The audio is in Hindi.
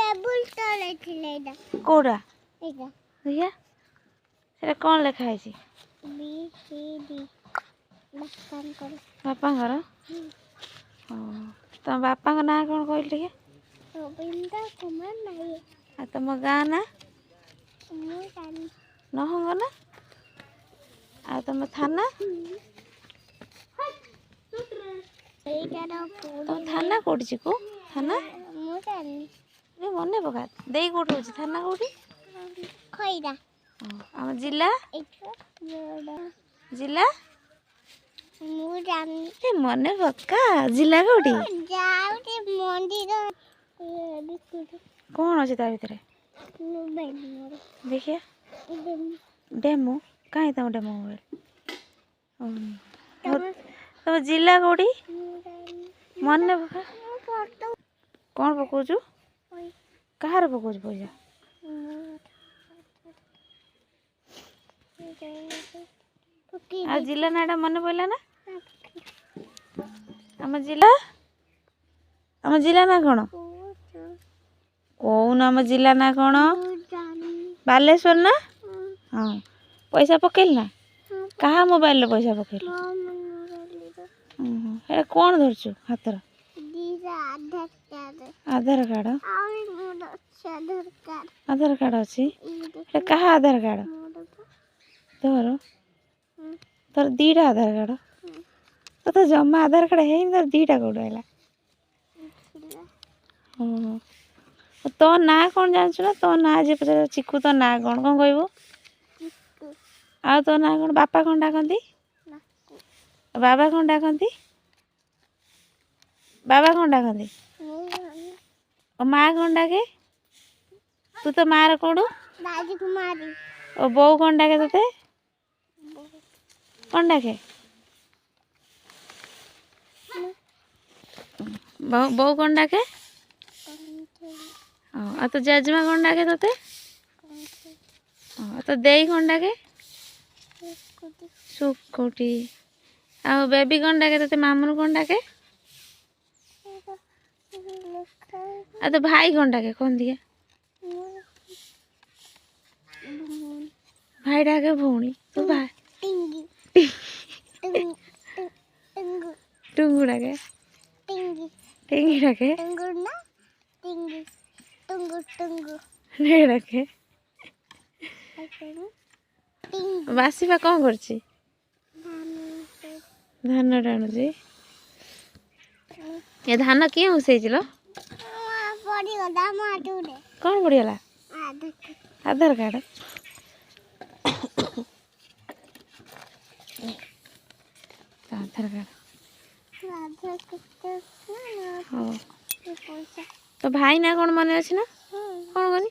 टेबल तले थिलेदा कोडा एगा देखिया सेटा कोन लिखा है छी बी सी डी लखन कर बापा घर तुम बापा का ना कौन कहल टिके गोविंदा कुमार नाई आ तुम गाँ ना मु जानी नहंग ना आ तुम थाना एटा तुम थाना कोठी छी को थाना मु जानी रे मने पका देई कोठी होची थाना कोठी खैरा हम जिला एटा बड़ा जिला मु जानी ए मने पका जिला कोठी जाऊ रे मंदिर बिस्कुट कौन अच्छे ता भीतर नु बेनी देखिए मोर डेमो कहीं तुम डेमो तुम जिला कोठी मने पका कौन पकाउछु कहार पकाउछु पैसा आ जिला नाटा मने पड़ला ना आम जिला ना कौन कौन आम जिला ना कौन बालेश्वर ना हाँ पैसा पकेल ना कहा मोबाइल रे पैसा पकेल ए कौन धरछु हातर आधार कार्ड आधार कार्ड अच्छी ए कहा आधार कार्ड तोर तोर दीटा आधार कार्ड तो जमा आधार कार्ड है तोर दीटा कोड है तो ना कौन जानछु ना तो ना जे पचार चिकू तो ना कौन कौन कहबो आ तो ना कौन बापा कौन डाकंती बाबा कौन डाकंती बाबा कौन डाकंती और माँ कौन डाके तू तो मार कोडू राजकुमारी और बो कौन डाके तोते कौन डाके बो कौन डाके आ तो जजमा कौन डाके तोते तो देई कौन डाके सुकुटी आ बेबी कौन डाके तोते मामू कौन डाके आ तो भाई कौन डाके कौन दिया भाई डाके भौणी तो भाई टुंगू डाके टिंगी डाके रे डाके बासीबा कौन करछि धान टाणुछि ये धान किए हुसैजिलो कौन पड़ीगला आधार कार्ड आधार कार्ड तो भाई ना कौन मन अच्छे ना कौन कनी